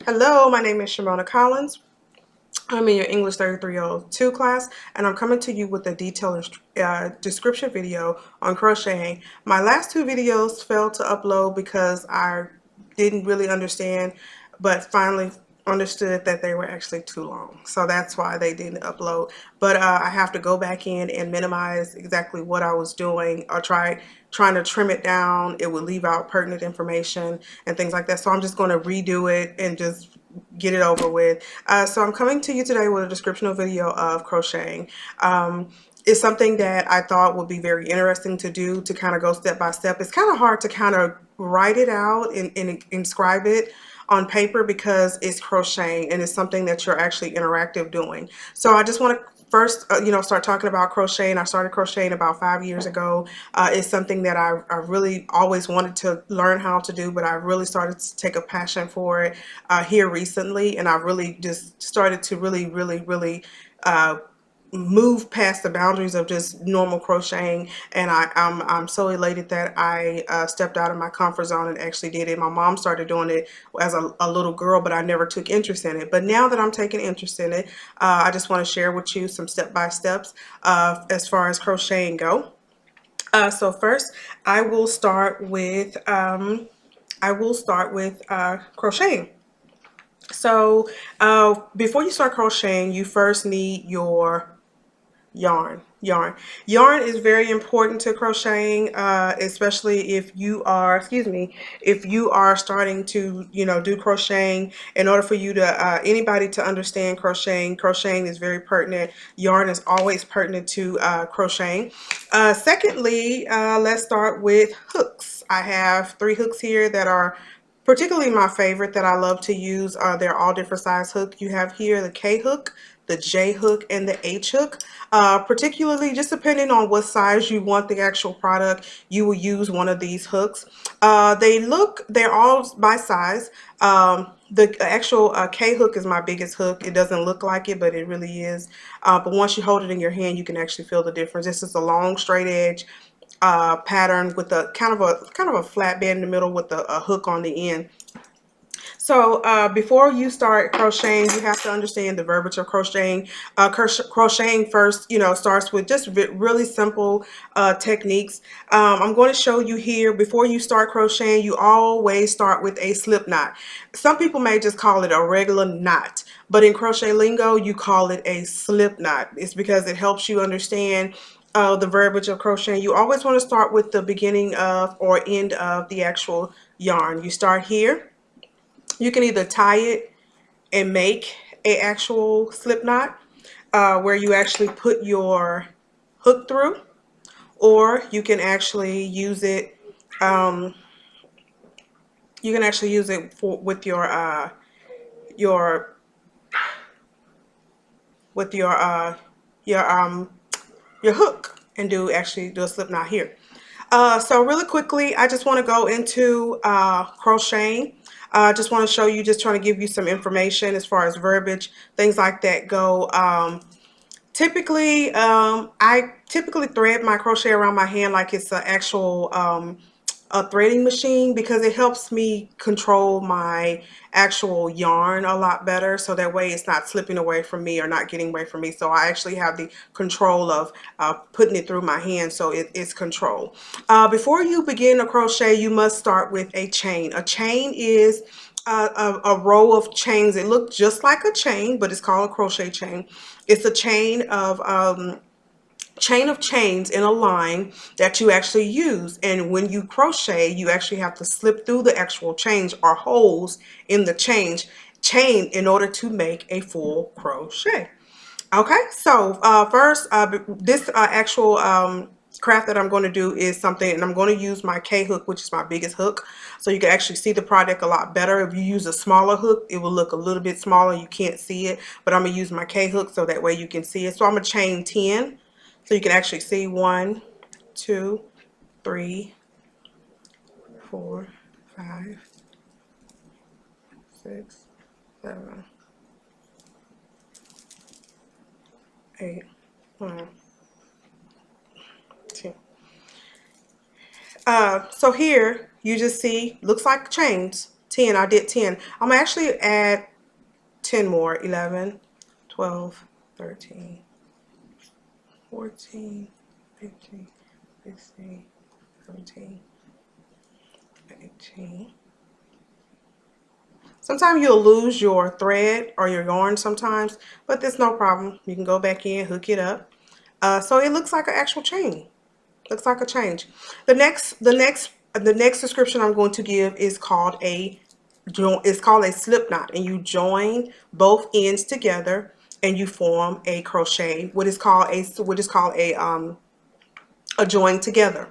Hello, my name is Shimona Collins. I'm in your English 3302 class, and I'm coming to you with a detailed description video on crocheting. My last two videos failed to upload because I didn't really understand, but finally understood that they were actually too long. So that's why they didn't upload. But I have to go back in and minimize exactly what I was doing or trying to trim it down. It would leave out pertinent information and things like that. So I'm just going to redo it and just get it over with. So I'm coming to you today with a descriptional video of crocheting. It's something that I thought would be very interesting to do, to kind of go step by step. It's kind of hard to kind of write it out and inscribe it on paper because it's crocheting and it's something that you're actually interactive doing. So I just want to first, start talking about crocheting. I started crocheting about 5 years ago. It's something that I really always wanted to learn how to do, but I really started to take a passion for it here recently, and I really just started to really move past the boundaries of just normal crocheting, and I'm so elated that I stepped out of my comfort zone and actually did it. My mom started doing it as a little girl, but I never took interest in it. But now that I'm taking interest in it, I just want to share with you some step-by-steps as far as crocheting go. So first, I will start with crocheting. So before you start crocheting, you first need your yarn is very important to crocheting, especially if you are, if you are starting to do crocheting. In order for you to anybody to understand crocheting is very pertinent. Yarn is always pertinent to crocheting. Secondly, let's start with hooks. I have 3 hooks here that are particularly my favorite that I love to use. They're all different size hook. You have here the K hook, the J hook, and the H hook. Particularly, just depending on what size you want the actual product, you will use one of these hooks. They're all by size. The actual K hook is my biggest hook. It doesn't look like it, but it really is. But once you hold it in your hand, you can actually feel the difference. This is a long straight edge pattern with a kind of a flat bed in the middle with a hook on the end. So before you start crocheting, you have to understand the verbiage of crocheting. Crocheting first, starts with just really simple techniques. I'm going to show you here. Before you start crocheting, you always start with a slip knot. Some people may just call it a regular knot, but in crochet lingo, you call it a slip knot. It's because it helps you understand the verbiage of crocheting. You always want to start with the beginning of or end of the actual yarn. You start here. You can either tie it and make a actual slip knot where you actually put your hook through, or you can actually use it. You can actually use it with your with your hook and do a slip knot here. So really quickly, I just want to go into crocheting. I just want to show you, just trying to give you some information as far as verbiage, things like that go. I typically thread my crochet around my hand like it's an actual a threading machine, because it helps me control my actual yarn a lot better, so that way it's not slipping away from me or not getting away from me. So I actually have the control of putting it through my hand, so it's control. Before you begin to crochet, you must start with a chain. A chain is a row of chains. It looks just like a chain, but it's called a crochet chain. It's a chain of chains in a line that you actually use, and when you crochet, you actually have to slip through the actual chains or holes in the chain in order to make a full crochet. Okay, so first, this actual craft that I'm going to do is something, and I'm going to use my K hook, which is my biggest hook, so you can actually see the project a lot better. If you use a smaller hook, it will look a little bit smaller, you can't see it, but I'm going to use my K hook so that way you can see it. So I'm going to chain 10, so you can actually see 1, 2, 3, 4, 5, 6, 7, 8, 9, 10. So here you just see, looks like chains, 10. I did 10. I'm gonna actually add 10 more. 11, 12, 13, 14, 15, 16, 17, 18. Sometimes you'll lose your thread or your yarn sometimes, but that's no problem. You can go back in, hook it up. So it looks like an actual chain. Looks like a change. The next description I'm going to give is called a slip knot, and you join both ends together and you form a crochet. What is called a join together.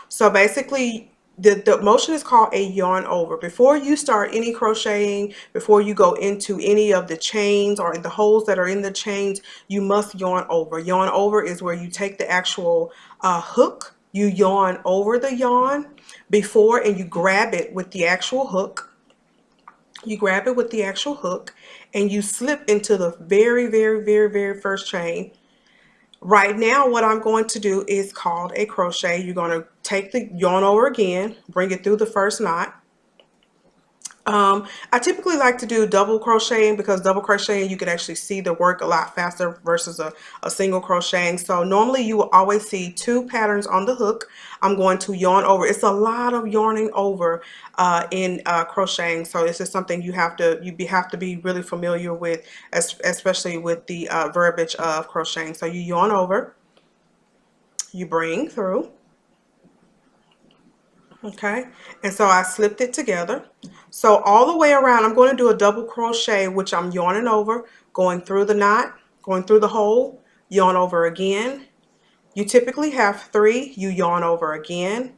So basically, the motion is called a yarn over. Before you start any crocheting, before you go into any of the chains or the holes that are in the chains, you must yarn over. Yarn over is where you take the actual hook, you yarn over the yarn before, and you grab it with the actual hook. You grab it with the actual hook and you slip into the very, very, very, very first chain. Right now, what I'm going to do is called a crochet. You're going to take the yarn over again, bring it through the first knot. I typically like to do double crocheting because double crocheting, you can actually see the work a lot faster versus a single crocheting. So normally you will always see two patterns on the hook. I'm going to yarn over. It's a lot of yarning over in crocheting. So this is something you have to be really familiar with, especially with the verbiage of crocheting. So you yarn over, you bring through. Okay, and so I slipped it together. So all the way around, I'm going to do a double crochet, which I'm yarning over, going through the knot, going through the hole, yarn over again. You typically have 3, you yarn over again.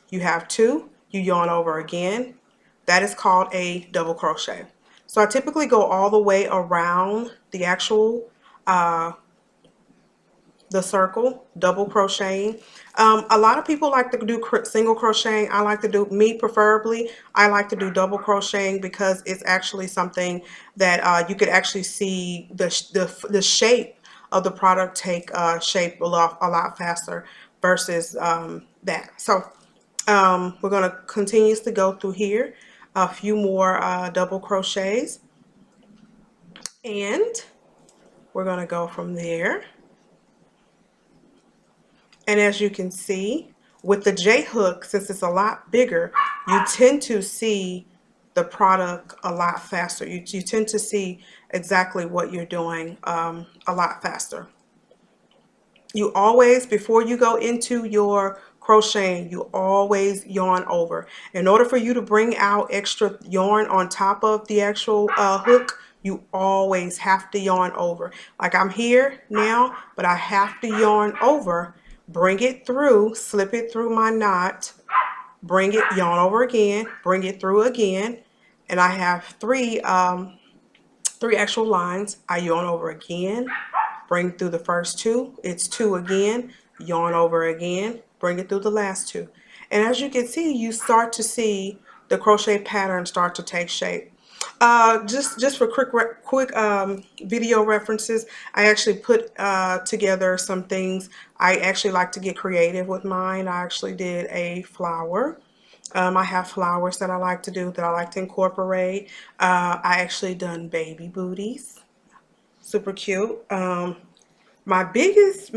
You have 2, you yarn over again. That is called a double crochet. So I typically go all the way around the actual the circle, double crocheting. A lot of people like to do single crocheting. I like to do, me preferably, I like to do double crocheting because it's actually something that you could actually see the shape of the product take shape a lot faster versus that. So we're going to continuously go through here a few more double crochets, and we're going to go from there. And as you can see, with the J hook, since it's a lot bigger, you tend to see the product a lot faster. You tend to see exactly what you're doing a lot faster. You always, before you go into your crocheting, you always yarn over. In order for you to bring out extra yarn on top of the actual hook, you always have to yarn over. Like I'm here now, but I have to yarn over, bring it through, slip it through my knot, bring it, yarn over again, bring it through again, and I have three actual lines. I yarn over again, bring through the first 2, it's 2 again, yarn over again, bring it through the last 2. And as you can see, you start to see the crochet pattern start to take shape. Just for quick video references, I actually put together some things. I actually like to get creative with mine. I actually did a flower. I have flowers that I like to do, that I like to incorporate. I actually done baby booties. Super cute. My biggest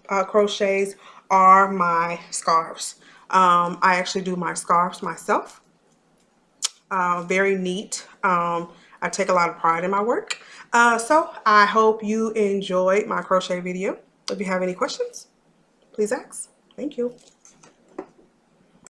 crochets are my scarves. I actually do my scarves myself. Very neat. I take a lot of pride in my work. So I hope you enjoyed my crochet video. If you have any questions, please ask. Thank you.